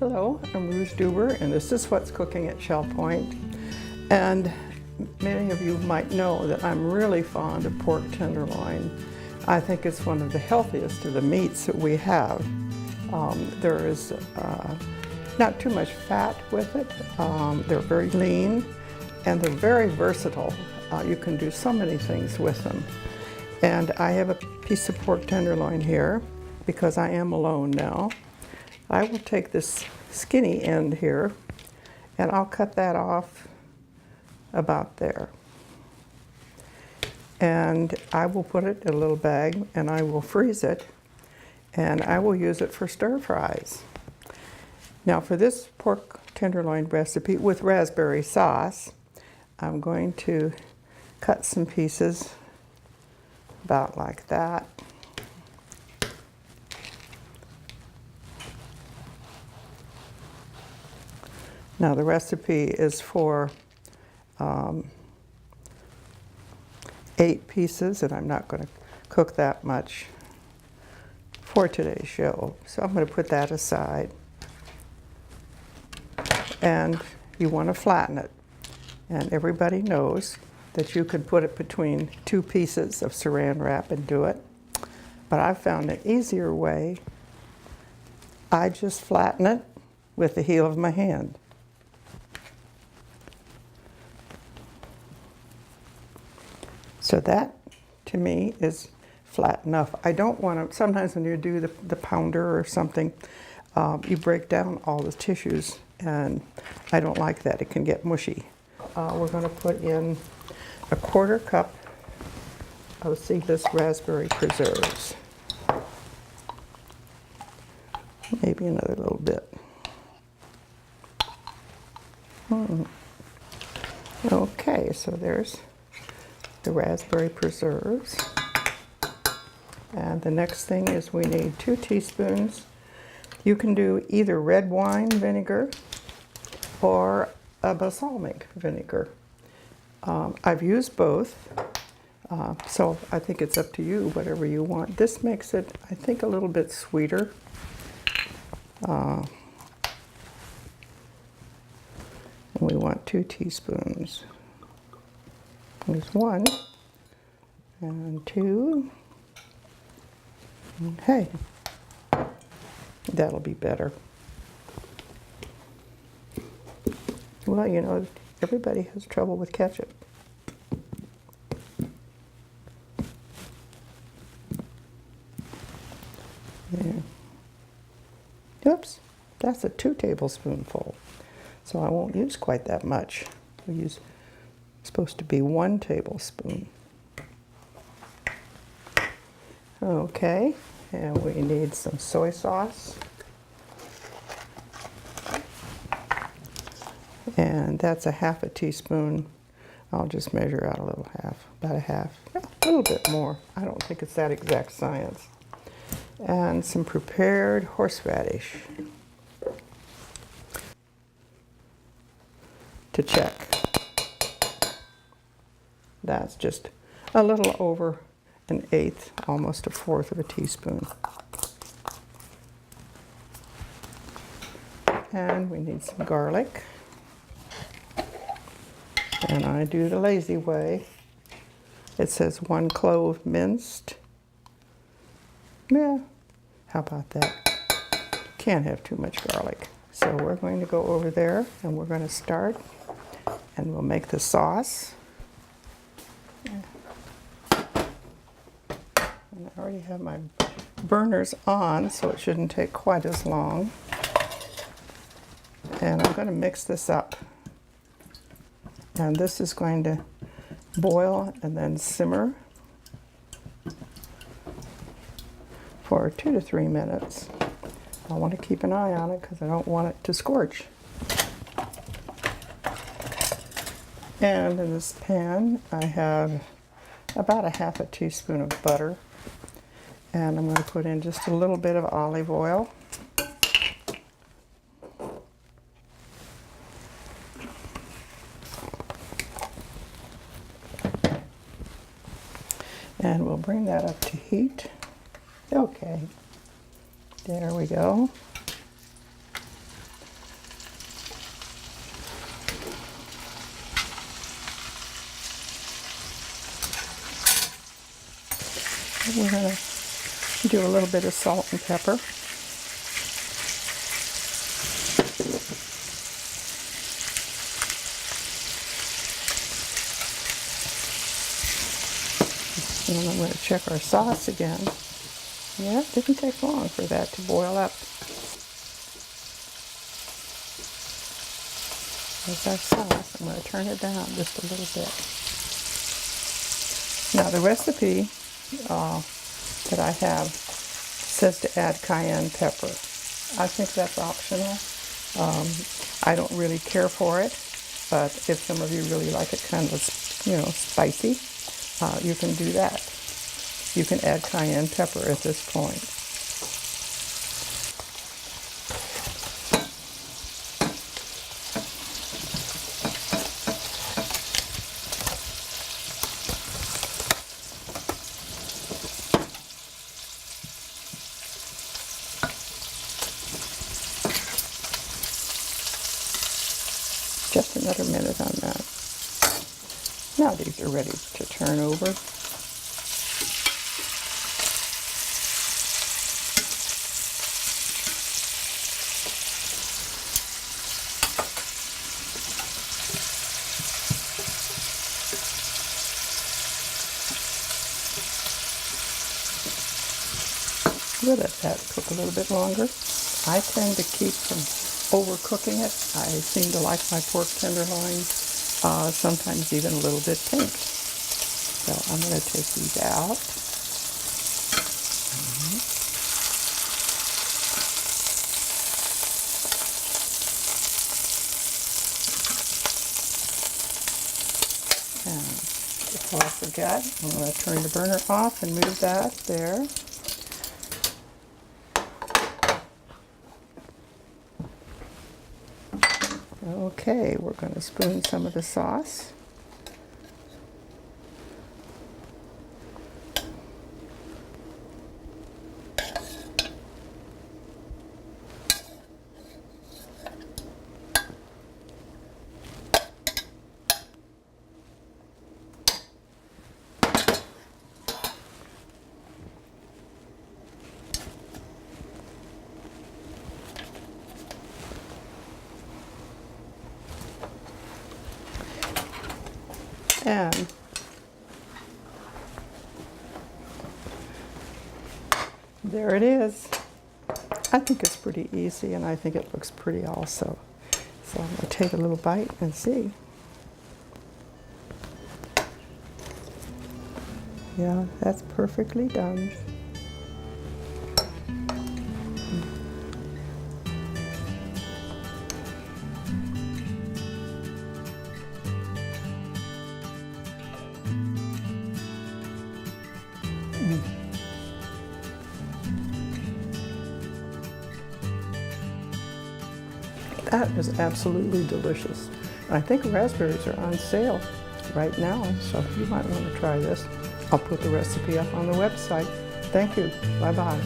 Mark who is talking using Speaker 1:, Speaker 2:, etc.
Speaker 1: Hello, I'm Ruth Duber, and this is What's Cooking at Shell Point. And many of you might know that I'm really fond of pork tenderloin. I think it's one of the healthiest of the meats that we have. There is not too much fat with it. They're very lean, and they're very versatile. You can do so many things with them. And I have a piece of pork tenderloin here because I am alone now. I will take this skinny end here and I'll cut that off about there. And I will put it in a little bag and I will freeze it, and I will use it for stir fries. Now for this pork tenderloin recipe with raspberry sauce, I'm going to cut some pieces about like that. Now the recipe is for 8 pieces, and I'm not going to cook that much for today's show. So I'm going to put that aside. And you want to flatten it. And everybody knows that you could put it between 2 pieces of saran wrap and do it. But I've found an easier way. I just flatten it with the heel of my hand. So that, to me, is flat enough. I don't want to, sometimes when you do the pounder or something, you break down all the tissues, and I don't like that. It can get mushy. We're going to put in a 1/4 cup of seedless raspberry preserves. Maybe another little bit. Okay, so there's the raspberry preserves. And the next thing is we need 2 teaspoons. You can do either red wine vinegar or a balsamic vinegar. I've used both, so I think it's up to you, whatever you want. This makes it, I think, a little bit sweeter. And we want 2 teaspoons. There's 1 and 2. Okay, that'll be better. Well, you know, everybody has trouble with ketchup. There. Oops, that's a 2 tablespoonful. So I won't use quite that much. We'll use, supposed to be 1 tablespoon. Okay, and we need some soy sauce. And that's a 1/2 teaspoon. I'll just measure out a little about a half, a little bit more. I don't think it's that exact science. And some prepared horseradish to check. That's just a little over 1/8, almost 1/4 of a teaspoon. And we need some garlic. And I do the lazy way. It says 1 clove minced. Yeah, how about that? Can't have too much garlic. So we're going to go over there and we're going to start, and we'll make the sauce. And I already have my burners on, so it shouldn't take quite as long. And I'm going to mix this up. And this is going to boil and then simmer for 2 to 3 minutes. I want to keep an eye on it because I don't want it to scorch. And in this pan, I have about a 1/2 teaspoon of butter. And I'm going to put in just a little bit of olive oil. And we'll bring that up to heat. Okay, there we go. we're going to do a little bit of salt and pepper. And then I'm going to check our sauce again. Yeah, it didn't take long for that to boil up. There's our sauce. I'm going to turn it down just a little bit. Now the recipe that I have says to add cayenne pepper. I think that's optional. I don't really care for it, but if some of you really like it kind of, spicy, you can do that. You can add cayenne pepper at this point. Just another minute on that. Now these are ready to turn over. We'll let that cook a little bit longer. I tend to keep from overcooking it. I seem to like my pork tenderloins sometimes even a little bit pink. So I'm going to take these out. And before I forget, I'm going to turn the burner off and move that there. Okay, we're going to spoon some of the sauce. And there it is. I think it's pretty easy, and I think it looks pretty also. So I'm going to take a little bite and see. Yeah, that's perfectly done. That is absolutely delicious. I think raspberries are on sale right now, so you might want to try this. I'll put the recipe up on the website. Thank you. Bye-bye.